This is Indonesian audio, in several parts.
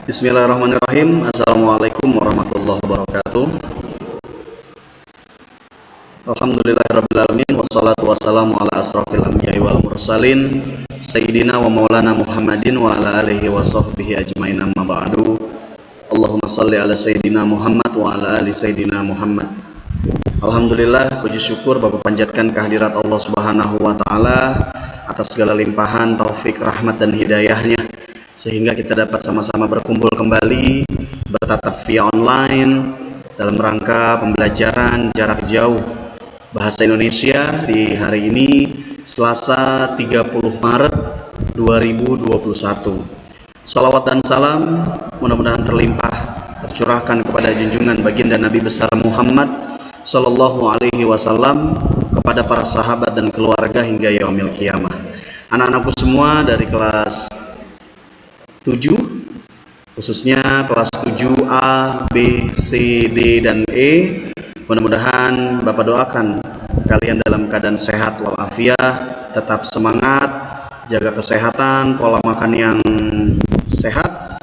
Bismillahirrahmanirrahim. Assalamualaikum warahmatullahi wabarakatuh. Alhamdulillahirrabbilalamin. Wassalatu wassalamu ala asrafil anbiya'i wal mursalin Sayyidina wa maulana Muhammadin wa ala alihi wa sahbihi ajmain, amma ba'du. Allahumma salli ala Sayyidina Muhammad wa ala ali Sayyidina Muhammad. Alhamdulillah, puji syukur Bapak panjatkan kehadirat Allah Subhanahu wa ta'ala atas segala limpahan, taufik, rahmat dan hidayahnya, sehingga kita dapat sama-sama berkumpul kembali, bertatap via online dalam rangka pembelajaran jarak jauh Bahasa Indonesia di hari ini Selasa 30 Maret 2021. Salawat dan salam mudah-mudahan terlimpah tercurahkan kepada junjungan baginda Nabi besar Muhammad Sallallahu Alaihi Wasallam, kepada para sahabat dan keluarga hingga yaumil qiyamah. Anak-anakku semua dari kelas 7, khususnya kelas 7A, B, C, D, dan E, mudah-mudahan Bapak doakan kalian dalam keadaan sehat walafiat, tetap semangat, jaga kesehatan, pola makan yang sehat,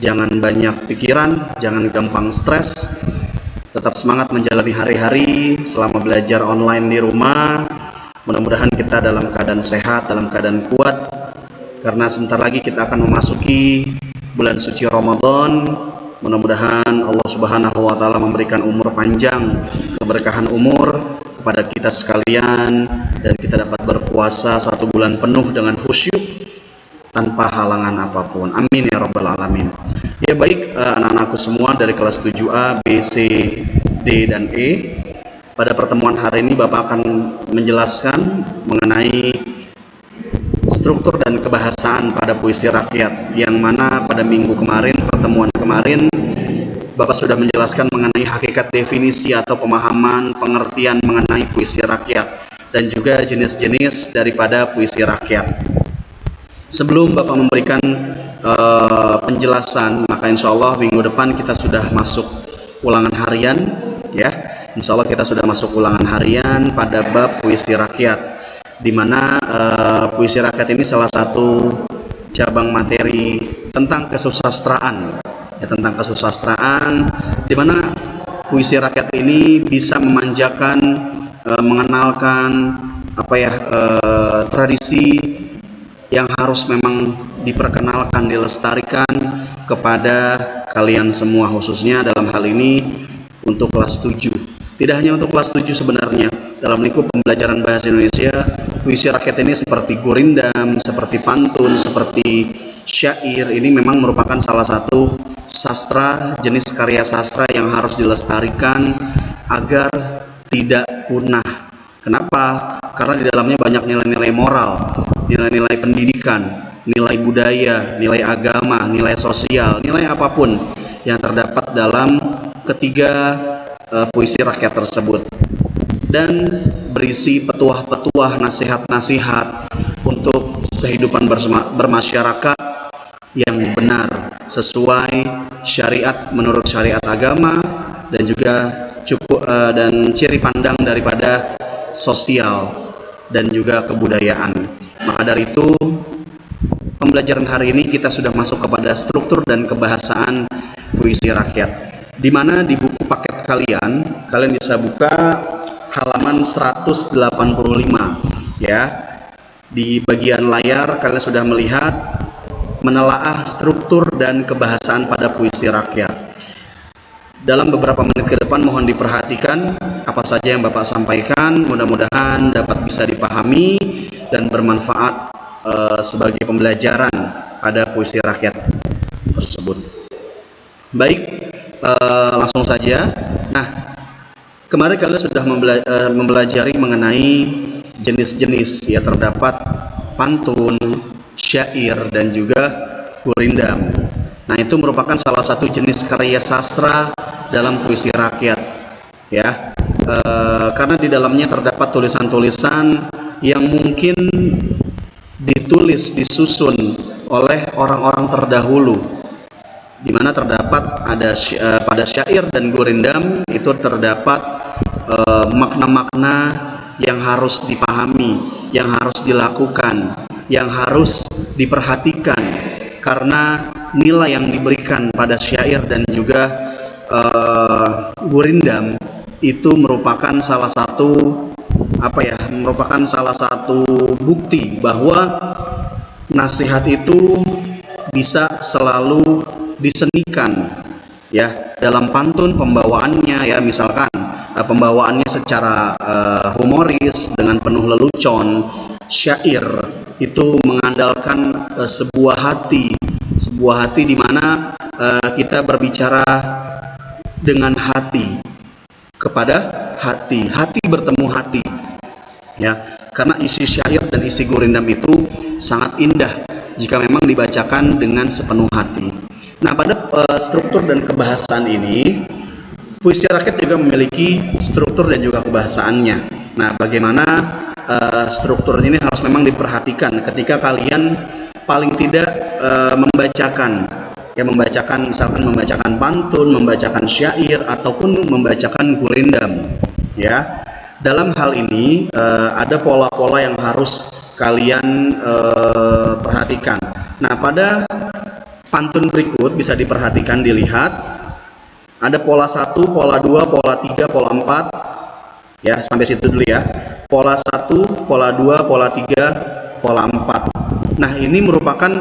jangan banyak pikiran, jangan gampang stres, tetap semangat menjalani hari-hari selama belajar online di rumah. Mudah-mudahan kita dalam keadaan sehat, dalam keadaan kuat, karena sebentar lagi kita akan memasuki bulan suci Ramadan. Mudah-mudahan Allah Subhanahu wa ta'ala memberikan umur panjang, keberkahan umur kepada kita sekalian, dan kita dapat berpuasa 1 bulan penuh dengan khusyuk tanpa halangan apapun. Amin ya rabbal alamin. Ya baik, anak-anakku semua dari kelas 7A, B, C, D, dan E, pada pertemuan hari ini Bapak akan menjelaskan mengenai struktur dan kebahasaan pada puisi rakyat, yang mana pada minggu kemarin, pertemuan kemarin, Bapak sudah menjelaskan mengenai hakikat definisi atau pemahaman pengertian mengenai puisi rakyat dan juga jenis-jenis daripada puisi rakyat. Sebelum Bapak memberikan penjelasan, maka insya Allah minggu depan kita sudah masuk ulangan harian, ya. Insya Allah kita sudah masuk ulangan harian pada bab puisi rakyat, di mana puisi rakyat ini salah satu cabang materi tentang kesusastraan, ya, tentang kesusastraan, di mana puisi rakyat ini bisa memanjakan, mengenalkan tradisi yang harus memang diperkenalkan, dilestarikan kepada kalian semua, khususnya dalam hal ini untuk kelas 7. Tidak hanya untuk kelas 7 sebenarnya, dalam lingkup pembelajaran bahasa Indonesia, puisi rakyat ini seperti gurindam, seperti pantun, seperti syair, ini memang merupakan salah satu sastra, jenis karya sastra yang harus dilestarikan agar tidak punah. Kenapa? Karena di dalamnya banyak nilai-nilai moral, nilai-nilai pendidikan, nilai budaya, nilai agama, nilai sosial, nilai apapun yang terdapat dalam ketiga puisi rakyat tersebut, dan berisi petuah-petuah, nasihat-nasihat untuk kehidupan bermasyarakat yang benar sesuai syariat, menurut syariat agama, dan juga dan ciri pandang daripada sosial dan juga kebudayaan. Maka dari itu, pembelajaran hari ini kita sudah masuk kepada struktur dan kebahasaan puisi rakyat, di mana di buku paket kalian bisa buka halaman 185, ya. Di bagian layar kalian sudah melihat menelaah struktur dan kebahasaan pada puisi rakyat. Dalam beberapa menit ke depan mohon diperhatikan apa saja yang Bapak sampaikan, mudah-mudahan dapat bisa dipahami dan bermanfaat sebagai pembelajaran pada puisi rakyat tersebut. Baik, langsung saja. Nah, kemarin kalian sudah mempelajari mengenai jenis-jenis, ya, terdapat pantun, syair, dan juga gurindam. Nah, itu merupakan salah satu jenis karya sastra dalam puisi rakyat, ya, karena di dalamnya terdapat tulisan-tulisan yang mungkin disusun oleh orang-orang terdahulu, di mana terdapat pada syair dan gurindam itu terdapat makna-makna yang harus dipahami, yang harus dilakukan, yang harus diperhatikan, karena nilai yang diberikan pada syair dan juga gurindam itu merupakan salah satu bukti bahwa nasihat itu bisa selalu disenikan ya dalam pantun pembawaannya, ya misalkan pembawaannya secara humoris dengan penuh lelucon. Syair itu mengandalkan sebuah hati di mana kita berbicara dengan hati kepada hati bertemu hati ya, karena isi syair dan isi gurindam itu sangat indah jika memang dibacakan dengan sepenuh hati. Nah, pada struktur dan kebahasaan ini, puisi rakyat juga memiliki struktur dan juga kebahasaannya. Nah, bagaimana struktur ini harus memang diperhatikan ketika kalian paling tidak membacakan misalkan membacakan pantun, membacakan syair ataupun membacakan gurindam ya. Dalam hal ini ada pola-pola yang harus kalian perhatikan. Nah, pada pantun berikut bisa diperhatikan, dilihat ada pola 1, pola 2, pola 3, pola 4 ya, sampai situ dulu ya. Pola 1, pola 2, pola 3, pola 4. Nah, ini merupakan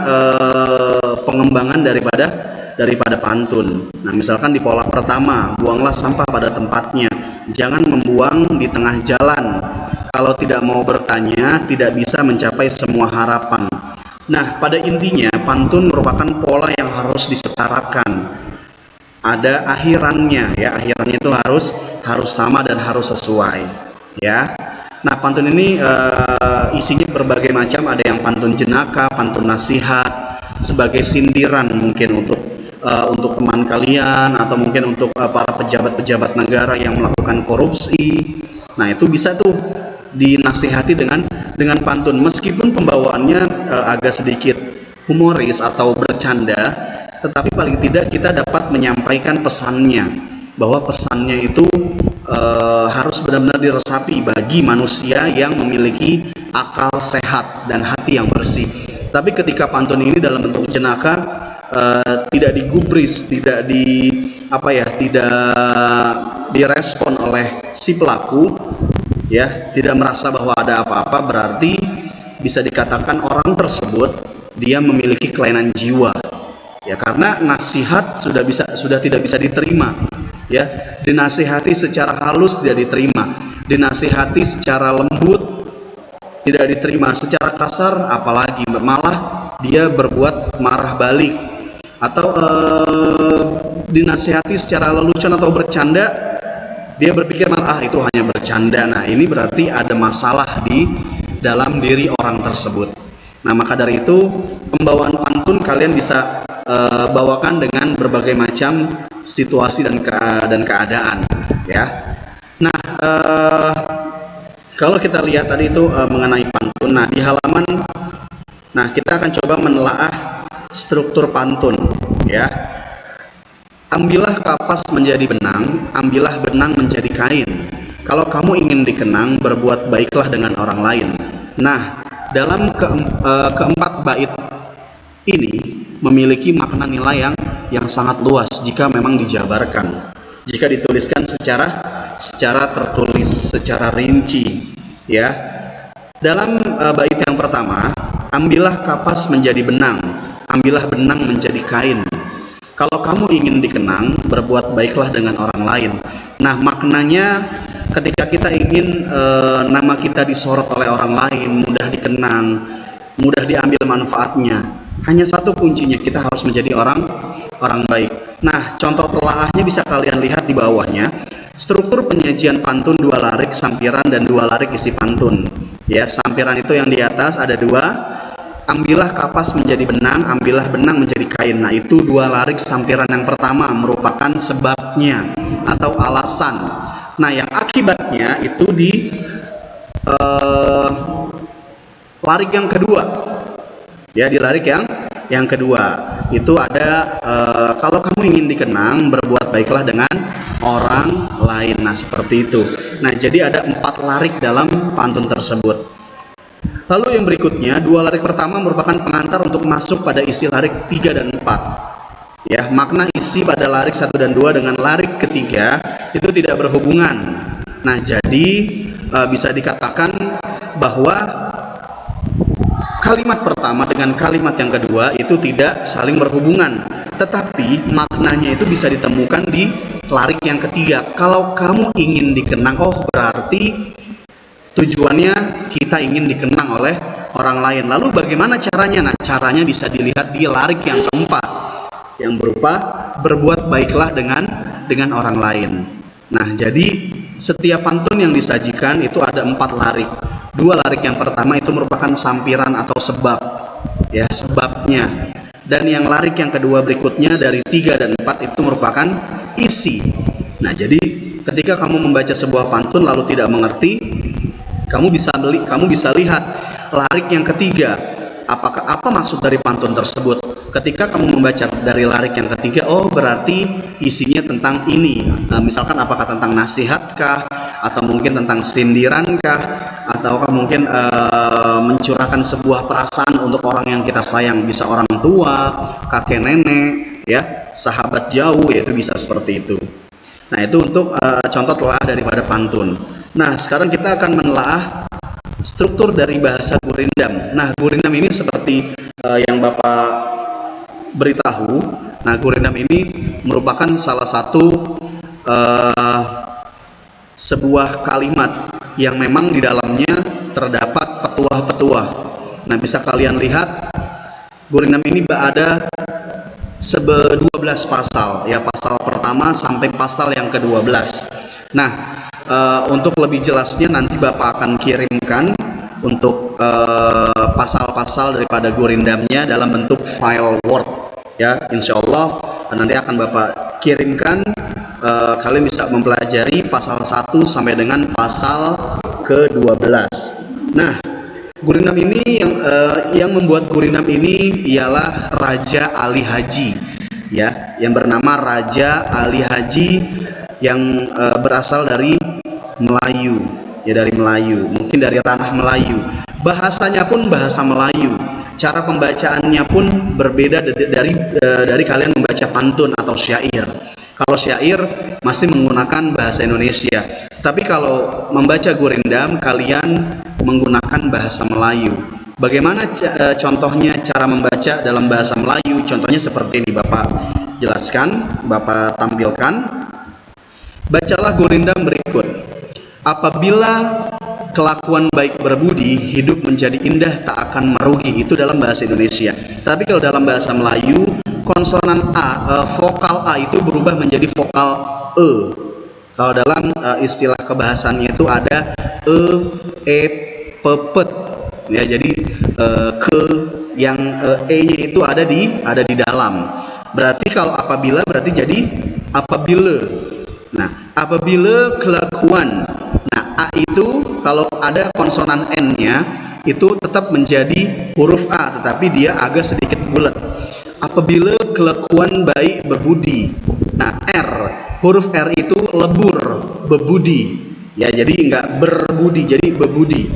pengembangan daripada pantun. Nah, misalkan di pola pertama, buanglah sampah pada tempatnya, jangan membuang di tengah jalan. Kalau tidak mau bertanya, tidak bisa mencapai semua harapan. Nah, pada intinya pantun merupakan pola yang harus disetarakan. Ada akhirannya ya, akhirannya itu harus sama dan harus sesuai ya. Nah, pantun ini isinya berbagai macam, ada yang pantun jenaka, pantun nasihat sebagai sindiran mungkin untuk teman kalian atau mungkin untuk para pejabat-pejabat negara yang melakukan korupsi. Nah, itu bisa tuh dinasihati dengan pantun, meskipun pembawaannya agak sedikit humoris atau bercanda, tetapi paling tidak kita dapat menyampaikan pesannya, bahwa pesannya itu harus benar-benar diresapi bagi manusia yang memiliki akal sehat dan hati yang bersih. Tapi ketika pantun ini dalam bentuk jenaka, tidak digubris, tidak direspon oleh si pelaku ya, tidak merasa bahwa ada apa-apa, berarti bisa dikatakan orang tersebut dia memiliki kelainan jiwa ya, karena nasihat sudah tidak bisa diterima ya. Dinasihati secara halus tidak diterima, dinasihati secara lembut tidak diterima, secara kasar apalagi, malah dia berbuat marah balik, atau dinasihati secara lelucon atau bercanda, dia berpikir malah itu hanya bercanda. Nah, ini berarti ada masalah di dalam diri orang tersebut. Nah, maka dari itu pembawaan pantun kalian bisa bawakan dengan berbagai macam situasi dan keadaan ya. Nah, kalau kita lihat tadi itu mengenai pantun. Nah, di halaman, kita akan coba menelaah struktur pantun ya. Ambillah kapas menjadi benang, ambillah benang menjadi kain. Kalau kamu ingin dikenang, berbuat baiklah dengan orang lain. Nah, dalam keempat bait ini memiliki makna nilai yang sangat luas jika memang dijabarkan, jika dituliskan secara tertulis, secara rinci ya. Dalam bait yang pertama, ambillah kapas menjadi benang, ambillah benang menjadi kain. Kalau kamu ingin dikenang, berbuat baiklah dengan orang lain. Nah, maknanya ketika kita ingin nama kita disorot oleh orang lain, mudah dikenang, mudah diambil manfaatnya, hanya satu kuncinya, kita harus menjadi orang baik. Nah, contoh telaahnya bisa kalian lihat di bawahnya. Struktur penyajian pantun 2 larik sampiran dan 2 larik isi pantun. Ya, sampiran itu yang di atas ada 2. Ambillah kapas menjadi benang, ambillah benang menjadi kain. Nah, itu 2 larik sampiran yang pertama merupakan sebabnya atau alasan. Nah, yang akibatnya itu di larik yang kedua. Ya, di larik yang kedua itu ada kalau kamu ingin dikenang, berbuat baiklah dengan orang lain. Nah, seperti itu. Nah, jadi ada 4 larik dalam pantun tersebut. Lalu yang berikutnya, dua larik pertama merupakan pengantar untuk masuk pada isi larik 3 dan 4. Ya, makna isi pada larik 1 dan 2 dengan larik ketiga itu tidak berhubungan. Nah, jadi bisa dikatakan bahwa kalimat pertama dengan kalimat yang kedua itu tidak saling berhubungan, tetapi maknanya itu bisa ditemukan di larik yang ketiga. Kalau kamu ingin dikenang, oh berarti tujuannya kita ingin dikenang oleh orang lain. Lalu bagaimana caranya? Nah, caranya bisa dilihat di larik yang keempat, yang berupa berbuat baiklah dengan orang lain. Nah, jadi setiap pantun yang disajikan itu ada 4 larik. 2 larik yang pertama itu merupakan sampiran atau sebab, ya, sebabnya. Dan yang larik yang kedua berikutnya dari 3 dan 4 itu merupakan isi. Nah, jadi ketika kamu membaca sebuah pantun lalu tidak mengerti, kamu bisa lihat larik yang ketiga. Apa maksud dari pantun tersebut? Ketika kamu membaca dari larik yang ketiga, oh berarti isinya tentang ini. Misalkan apakah tentang nasihatkah, atau mungkin tentang sindirankah, ataukah mungkin mencurahkan sebuah perasaan untuk orang yang kita sayang, bisa orang tua, kakek nenek, ya, sahabat jauh, yaitu bisa seperti itu. Nah, itu untuk contoh telah daripada pantun. Nah, sekarang kita akan menelaah struktur dari bahasa gurindam. Nah, gurindam ini seperti yang Bapak beritahu. Nah, gurindam ini merupakan salah satu sebuah kalimat yang memang di dalamnya terdapat petuah-petuah. Nah, bisa kalian lihat gurindam ini ada 12 pasal, ya, pasal pertama sampai pasal yang ke-12. Nah, untuk lebih jelasnya nanti Bapak akan kirimkan untuk pasal-pasal daripada gurindamnya dalam bentuk file Word, ya. Insya Allah nanti akan Bapak kirimkan. Kalian bisa mempelajari pasal 1 sampai dengan pasal ke-12. Nah, gurindam ini yang membuat gurindam ini ialah Raja Ali Haji, ya, yang bernama Raja Ali Haji, yang berasal dari Melayu, ya, dari Melayu, mungkin dari ranah Melayu. Bahasanya pun bahasa Melayu. Cara pembacaannya pun berbeda dari kalian membaca pantun atau syair. Kalau syair masih menggunakan bahasa Indonesia, tapi kalau membaca gurindam kalian menggunakan bahasa Melayu. Bagaimana contohnya cara membaca dalam bahasa Melayu? Contohnya seperti ini, Bapak jelaskan, Bapak tampilkan. Bacalah gurindam berikut. Apabila kelakuan baik berbudi, hidup menjadi indah tak akan merugi. Itu dalam bahasa Indonesia. Tapi kalau dalam bahasa Melayu, konsonan A, vokal A itu berubah menjadi vokal E. Kalau dalam istilah kebahasannya itu ada pepet, ya, jadi ke yang E-nya itu ada di dalam. Berarti kalau apabila berarti jadi apabila. Nah, apabila kelakuan. Nah, A itu kalau ada konsonan N-nya itu tetap menjadi huruf A, tetapi dia agak sedikit bulat. Apabila kelakuan baik berbudi. Nah, R, huruf R itu lebur, bebudi. Ya, jadi enggak berbudi, jadi bebudi.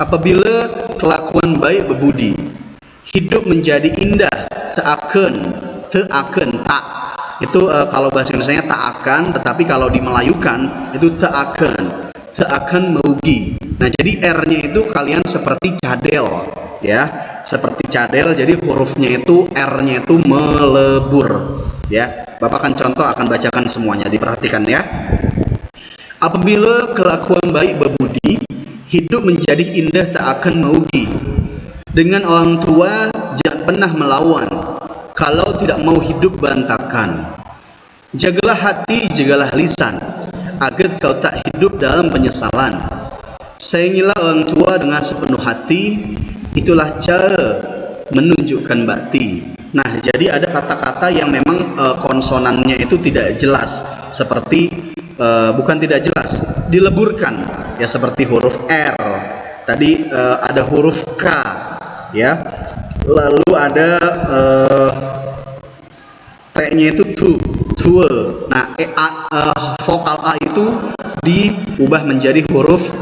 Apabila kelakuan baik bebudi, hidup menjadi indah, teaken, tak. Itu kalau bahasa Indonesia tak akan, tetapi kalau di Melayukan itu tak akan merugi. Nah, jadi R-nya itu kalian seperti cadel, ya, seperti cadel. Jadi hurufnya itu R-nya itu melebur, ya. Bapak akan bacakan semuanya, diperhatikan ya. Apabila kelakuan baik berbudi, hidup menjadi indah tak akan merugi. Dengan orang tua jangan pernah melawan, kalau tidak mau hidup berantakan. Jagalah hati, jagalah lisan, agar kau tak hidup dalam penyesalan. Sayangilah orang tua dengan sepenuh hati, itulah cara menunjukkan bakti. Nah, jadi ada kata-kata yang memang konsonannya itu tidak jelas, seperti bukan tidak jelas, dileburkan, ya, seperti huruf R. Tadi ada huruf K, ya. Lalu ada T-nya itu tue. Nah, vokal A itu diubah menjadi huruf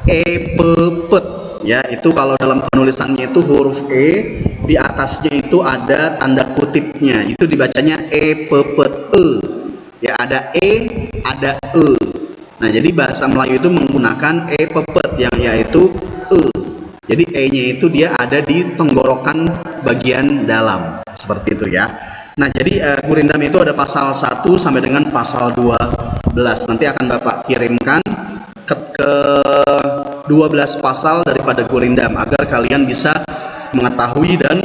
pepet, Ya, itu kalau dalam penulisannya itu huruf E, di atasnya itu ada tanda kutipnya. Itu dibacanya E, P, P, E. Ya, ada E, ada E. Nah, jadi bahasa Melayu itu menggunakan E, P, P, yang yaitu E. Jadi E-nya itu dia ada di tenggorokan bagian dalam. Seperti itu ya. Nah, jadi gurindam itu ada pasal 1 sampai dengan pasal 12. Nanti akan Bapak kirimkan ke 12 pasal daripada gurindam agar kalian bisa mengetahui dan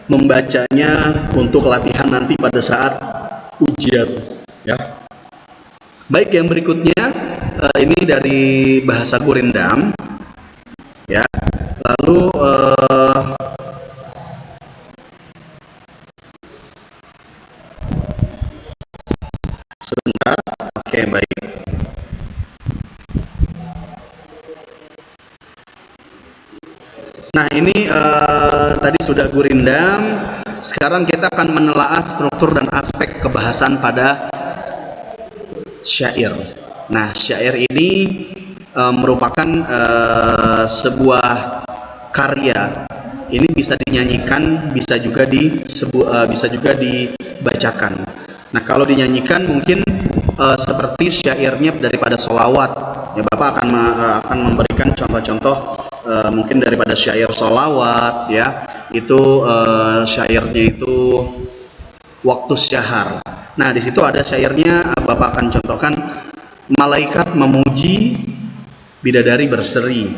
membacanya untuk latihan nanti pada saat ujian ya. Baik, yang berikutnya ini dari bahasa gurindam ya. Lalu sebentar. Oke, baik. Nah, ini tadi sudah gurindam. Sekarang kita akan menelaah struktur dan aspek kebahasan pada syair. Nah, syair ini merupakan sebuah karya. Ini bisa dinyanyikan, bisa juga dibacakan. Nah, kalau dinyanyikan mungkin seperti syairnya daripada sholawat. Ya, Bapak akan memberikan contoh-contoh mungkin daripada syair sholawat ya. Itu syairnya itu waktu syahar. Nah, di situ ada syairnya, Bapak akan contohkan, malaikat memuji, bidadari berseri.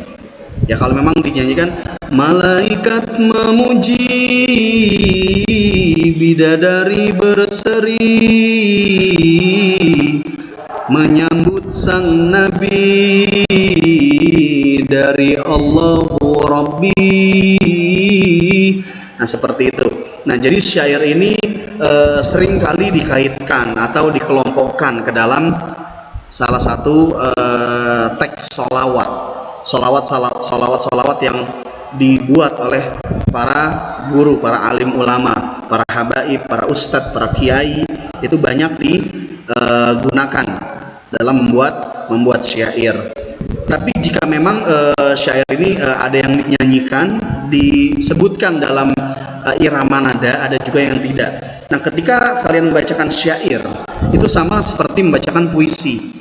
Ya, kalau memang dinyanyikan malaikat memuji, bidadari berseri, menyambut sang nabi dari Allahu Rabbi. Nah, seperti itu. Nah, jadi syair ini sering kali dikaitkan atau dikelompokkan ke dalam salah satu teks solawat yang dibuat oleh para guru, para alim ulama, para habaib, para ustadz, para kiai. Itu banyak digunakan dalam membuat syair. Tapi jika memang syair ini ada yang dinyanyikan, disebutkan dalam irama nada, ada juga yang tidak. Nah, ketika kalian membacakan syair, itu sama seperti membacakan puisi.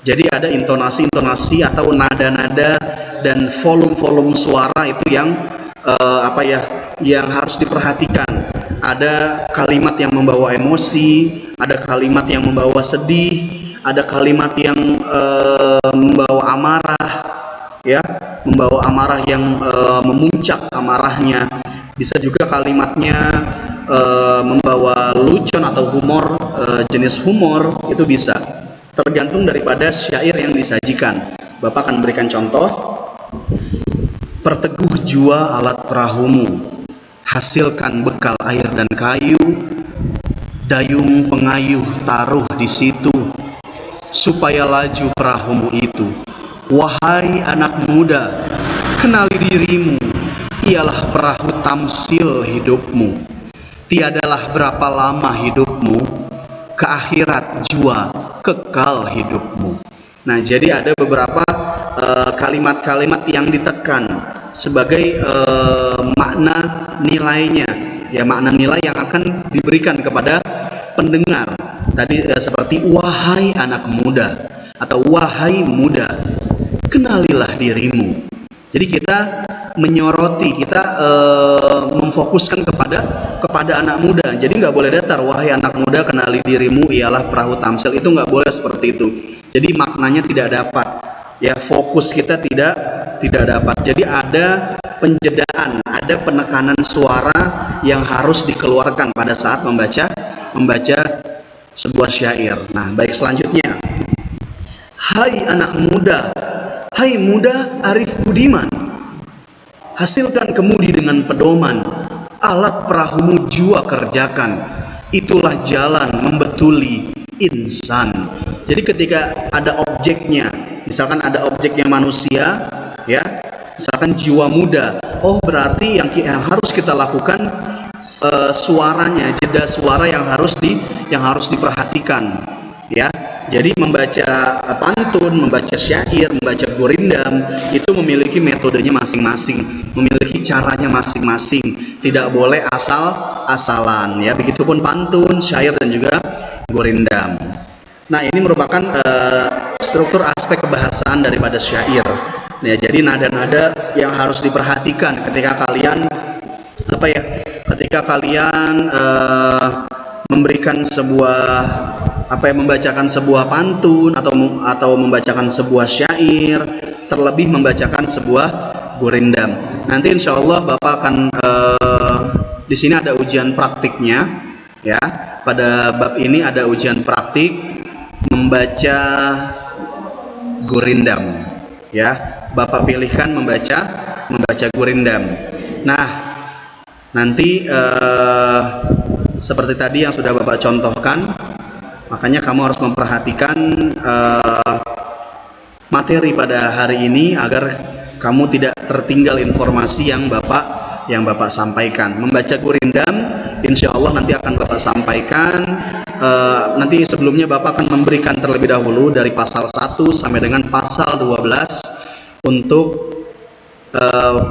Jadi ada intonasi-intonasi atau nada-nada dan volume-volume suara itu yang yang harus diperhatikan. Ada kalimat yang membawa emosi, ada kalimat yang membawa sedih, ada kalimat yang membawa amarah, ya, membawa amarah yang memuncak amarahnya. Bisa juga kalimatnya membawa lucon atau humor, jenis humor, itu bisa. Tergantung daripada syair yang disajikan. Bapak akan berikan contoh. Perteguh jua alat perahumu, hasilkan bekal air dan kayu, dayung pengayuh taruh di situ, supaya laju perahumu itu. Wahai anak muda, kenali dirimu, ialah perahu tamsil hidupmu. Tiadalah berapa lama hidupmu, ke akhirat jua kekal hidupmu. Nah, jadi ada beberapa kalimat-kalimat yang ditekan sebagai makna nilainya, ya, makna nilai yang akan diberikan kepada pendengar. Tadi seperti wahai anak muda atau wahai muda, kenalilah dirimu. Jadi kita menyoroti, kita memfokuskan kepada anak muda. Jadi nggak boleh datar, wahai anak muda kenali dirimu ialah perahu tamsil. Itu nggak boleh seperti itu. Jadi maknanya tidak dapat, ya, fokus kita tidak dapat. Jadi ada penjedaan, ada penekanan suara yang harus dikeluarkan pada saat membaca sebuah syair. Nah, baik, selanjutnya, hai anak muda, hai muda arif budiman, hasilkan kemudi dengan pedoman, alat perahumu jua kerjakan, itulah jalan membetuli insan. Jadi ketika ada objeknya, misalkan ada objeknya manusia, ya, misalkan jiwa muda, oh berarti yang harus kita lakukan suaranya, jeda suara yang harus diperhatikan, ya. Jadi membaca pantun, membaca syair, membaca gurindam itu memiliki metodenya masing-masing, memiliki caranya masing-masing. Tidak boleh asal-asalan ya. Begitupun pantun, syair dan juga gurindam. Nah, ini merupakan struktur aspek kebahasaan daripada syair. Ya, jadi nada-nada yang harus diperhatikan ketika kalian memberikan sebuah membacakan sebuah pantun atau membacakan sebuah syair, terlebih membacakan sebuah gurindam. Nanti insya Allah Bapak akan di sini ada ujian praktiknya ya. Pada bab ini ada ujian praktik membaca gurindam ya. Bapak pilihkan membaca gurindam. Nah, nanti seperti tadi yang sudah Bapak contohkan, makanya kamu harus memperhatikan materi pada hari ini agar kamu tidak tertinggal informasi yang Bapak sampaikan. Membaca gurindam insya Allah nanti akan Bapak sampaikan. Nanti sebelumnya Bapak akan memberikan terlebih dahulu dari pasal 1 sampai dengan pasal 12 untuk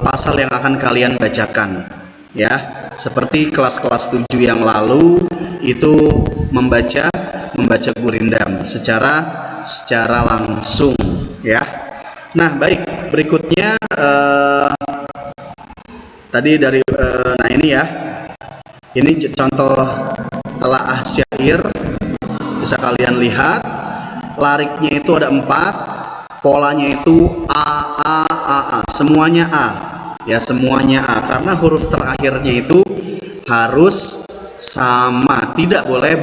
pasal yang akan kalian bacakan ya. Seperti kelas-kelas 7 yang lalu itu membaca gurindam secara langsung ya. Nah, baik, berikutnya tadi dari nah ini ya. Ini contoh telaah syair, bisa kalian lihat. Lariknya itu ada 4, polanya itu A, semuanya A ya, semuanya A, karena huruf terakhirnya itu harus sama, tidak boleh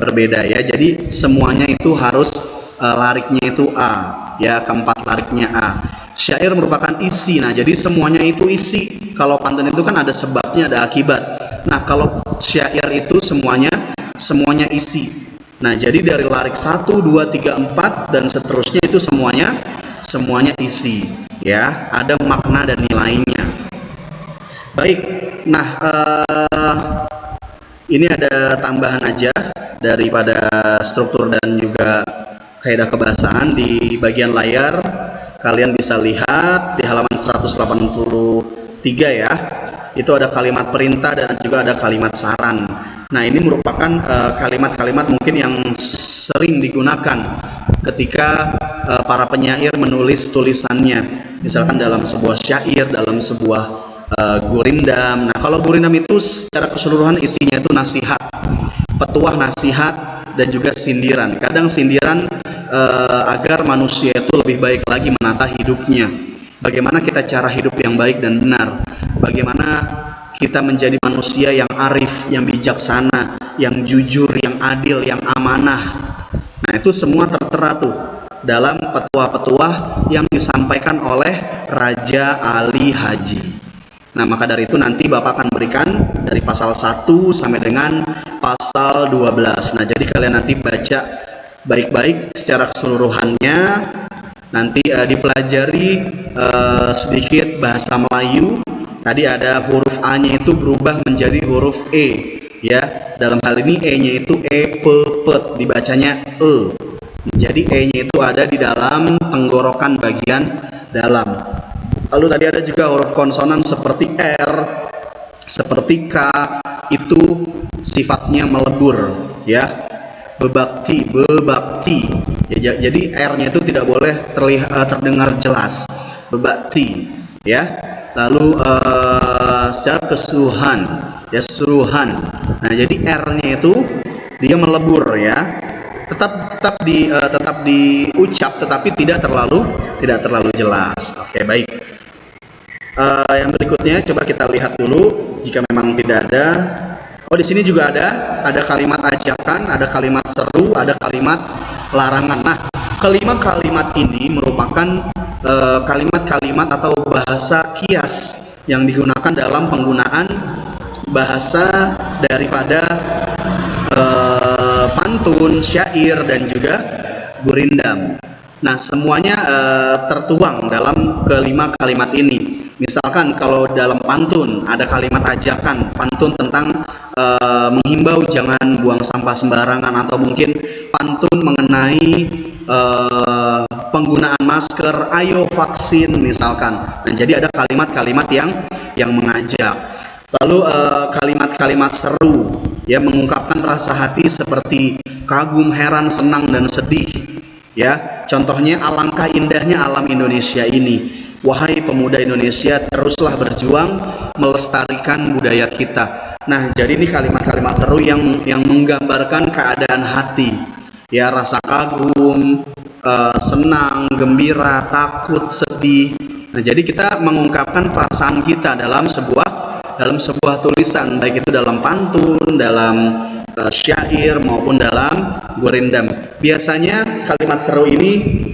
berbeda ya. Jadi semuanya itu harus lariknya itu A ya, keempat lariknya A. Syair merupakan isi, nah jadi semuanya itu isi. Kalau pantun itu kan ada sebabnya, ada akibat. Nah, kalau syair itu semuanya isi. Nah, jadi dari larik 1, 2, 3, 4 dan seterusnya itu semuanya isi ya, ada makna dan nilainya. Baik, nah ini ada tambahan aja daripada struktur dan juga kaidah kebahasaan. Di bagian layar kalian bisa lihat di halaman 183 ya, itu ada kalimat perintah dan juga ada kalimat saran. Nah, ini merupakan kalimat-kalimat mungkin yang sering digunakan ketika para penyair menulis tulisannya, misalkan dalam sebuah syair, dalam sebuah gurindam. Nah, kalau gurindam itu secara keseluruhan isinya itu nasihat, petuah, nasihat dan juga sindiran. Kadang sindiran agar manusia itu lebih baik lagi menata hidupnya. Bagaimana kita cara hidup yang baik dan benar, bagaimana kita menjadi manusia yang arif, yang bijaksana, yang jujur, yang adil, yang amanah. Nah, itu semua tertera tuh dalam petuah-petuah yang disampaikan oleh Raja Ali Haji. Nah, maka dari itu nanti Bapak akan berikan dari pasal 1 sampai dengan pasal 12. Nah, jadi kalian nanti baca baik-baik secara keseluruhannya. Nanti dipelajari sedikit bahasa Melayu. Tadi ada huruf A-nya itu berubah menjadi huruf E ya. Dalam hal ini E-nya itu pet, dibacanya E. Jadi E-nya itu ada di dalam tenggorokan bagian dalam. Lalu tadi ada juga huruf konsonan seperti R, seperti K, itu sifatnya melebur ya. Bebakti ya, jadi R-nya itu tidak boleh terdengar jelas. Bebakti ya. Lalu secara keseluruhan ya, seluruhan. Nah, jadi R-nya itu dia melebur ya. Tetap diucap tetapi tidak terlalu jelas. Oke, baik. Yang berikutnya coba kita lihat dulu jika memang tidak ada. Oh, di sini juga ada kalimat ajakan, ada kalimat seru, ada kalimat larangan. Nah, kelima kalimat ini merupakan kalimat-kalimat atau bahasa kias yang digunakan dalam penggunaan bahasa daripada pantun, syair dan juga gurindam. Nah, semuanya tertuang dalam kelima kalimat ini. Misalkan kalau dalam pantun ada kalimat ajakan, pantun tentang menghimbau jangan buang sampah sembarangan, atau mungkin pantun mengenai penggunaan masker, ayo vaksin misalkan. Nah, jadi ada kalimat-kalimat yang mengajak. Lalu kalimat-kalimat seru, ya, mengungkapkan rasa hati seperti kagum, heran, senang, dan sedih. Ya, contohnya alangkah indahnya alam Indonesia ini. Wahai pemuda Indonesia, teruslah berjuang melestarikan budaya kita. Nah, jadi ini kalimat-kalimat seru yang menggambarkan keadaan hati. Ya, rasa kagum, senang, gembira, takut, sedih. Nah, jadi kita mengungkapkan perasaan kita dalam sebuah tulisan, baik itu dalam pantun, dalam syair maupun dalam gurindam. Biasanya kalimat seru ini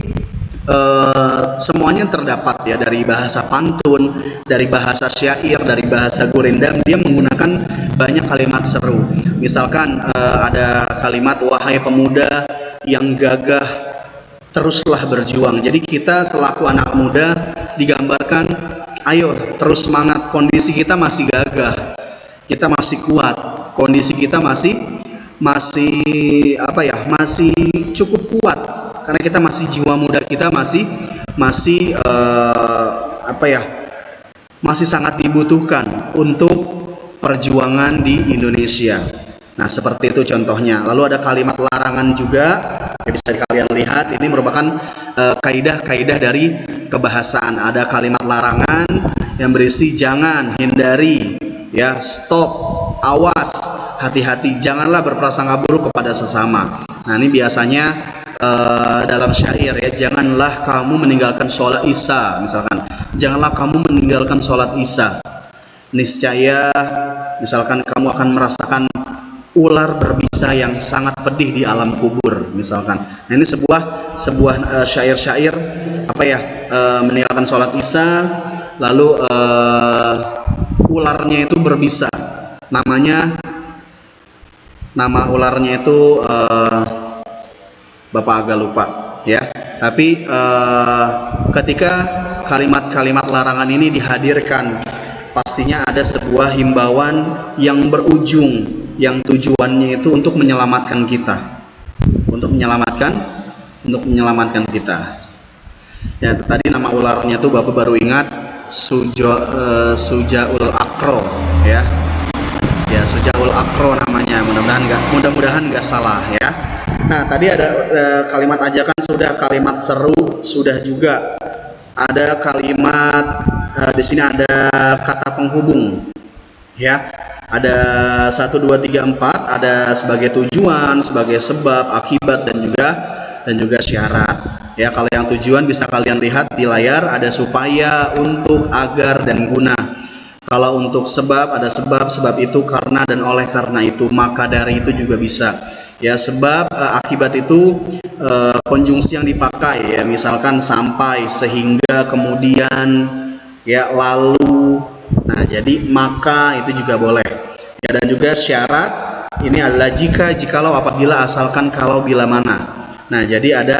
semuanya terdapat ya dari bahasa pantun, dari bahasa syair, dari bahasa gurindam. Dia menggunakan banyak kalimat seru. Misalkan ada kalimat wahai pemuda yang gagah, teruslah berjuang. Jadi kita selaku anak muda digambarkan, ayo terus semangat, kondisi kita masih gagah, kita masih kuat, kondisi kita masih cukup kuat, karena kita masih, jiwa muda kita masih sangat dibutuhkan untuk perjuangan di Indonesia. Nah, seperti itu contohnya. Lalu ada kalimat larangan juga, ya, bisa kalian lihat, ini merupakan kaidah-kaidah dari kebahasaan. Ada kalimat larangan yang berisi jangan, hindari, ya, stop, awas, hati-hati, janganlah berprasangka buruk kepada sesama. Nah, ini biasanya dalam syair, ya, janganlah kamu meninggalkan sholat isya, misalkan, janganlah kamu meninggalkan sholat isya, niscaya misalkan kamu akan merasakan ular berbisa yang sangat pedih di alam kubur, misalkan. Nah, ini sebuah syair-syair meninggalkan sholat isya, lalu ularnya itu berbisa. Nama ularnya itu Bapak agak lupa, ya. Tapi ketika kalimat-kalimat larangan ini dihadirkan, pastinya ada sebuah himbauan yang berujung, yang tujuannya itu untuk menyelamatkan kita, untuk menyelamatkan kita. Ya, tadi nama ularnya tuh Bapak baru ingat, Sujaul Akro, ya. Ya, Sujaul Akro namanya. Mudah-mudahan nggak salah, ya. Nah, tadi ada kalimat ajakan sudah, kalimat seru sudah juga. Ada kalimat di sini ada kata penghubung, ya. Ada 1, 2, 3, 4, ada sebagai tujuan, sebagai sebab, akibat, dan juga syarat. Ya, kalau yang tujuan bisa kalian lihat di layar, ada supaya, untuk, agar, dan guna. Kalau untuk sebab, ada sebab itu, karena, dan oleh karena itu, maka dari itu juga bisa. Ya, sebab, akibat itu konjungsi yang dipakai, ya, misalkan sampai, sehingga, kemudian, ya, lalu. Nah, jadi maka itu juga boleh. Ya, dan juga syarat ini adalah jika, jikalau, apabila, asalkan, kalau, bila, mana. Nah, jadi ada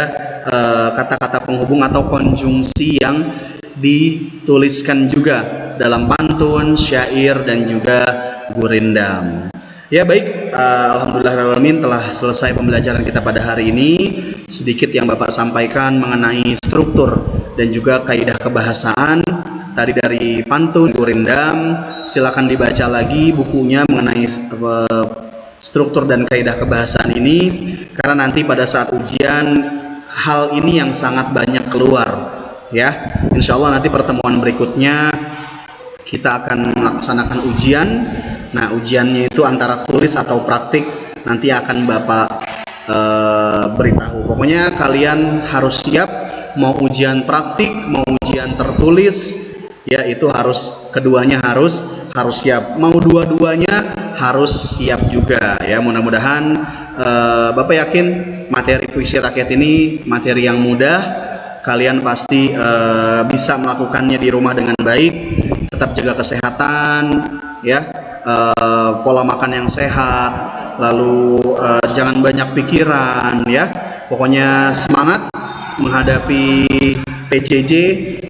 kata-kata penghubung atau konjungsi yang dituliskan juga dalam pantun, syair, dan juga gurindam. Ya, baik, alhamdulillahirrahmanirrahim, telah selesai pembelajaran kita pada hari ini. Sedikit yang Bapak sampaikan mengenai struktur dan juga kaidah kebahasaan tadi dari pantun, gurindam. Silakan dibaca lagi bukunya mengenai struktur dan kaidah kebahasaan ini, karena nanti pada saat ujian hal ini yang sangat banyak keluar, ya. Insya Allah nanti pertemuan berikutnya kita akan melaksanakan ujian. Nah, ujiannya itu antara tulis atau praktik, nanti akan Bapak beritahu. Pokoknya kalian harus siap, mau ujian praktik, mau ujian tertulis, ya, itu harus, keduanya harus siap. Mau dua-duanya harus siap juga, ya. Mudah-mudahan Bapak yakin materi puisi rakyat ini materi yang mudah. Kalian pasti bisa melakukannya di rumah dengan baik. Tetap jaga kesehatan, ya, pola makan yang sehat, lalu jangan banyak pikiran, ya. Pokoknya semangat menghadapi PJJ.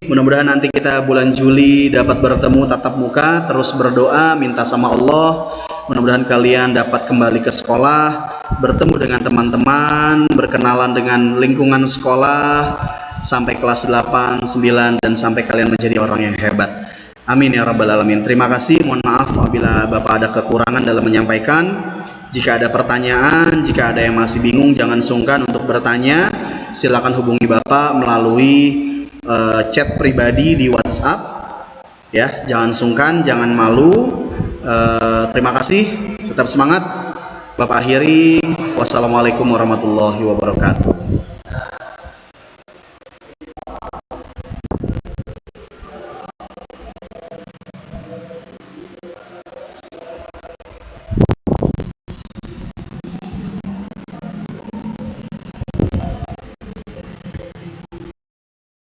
Mudah-mudahan nanti kita bulan Juli dapat bertemu tatap muka, terus berdoa, minta sama Allah. Mudah-mudahan kalian dapat kembali ke sekolah, bertemu dengan teman-teman, berkenalan dengan lingkungan sekolah, sampai kelas 8, 9, dan sampai kalian menjadi orang yang hebat. Amin ya rabbal alamin. Terima kasih, mohon maaf apabila Bapak ada kekurangan dalam menyampaikan. Jika ada pertanyaan, jika ada yang masih bingung, jangan sungkan untuk bertanya. Silakan hubungi Bapak melalui chat pribadi di WhatsApp. Ya, jangan sungkan, jangan malu. Terima kasih, tetap semangat. Bapak akhiri, wassalamualaikum warahmatullahi wabarakatuh.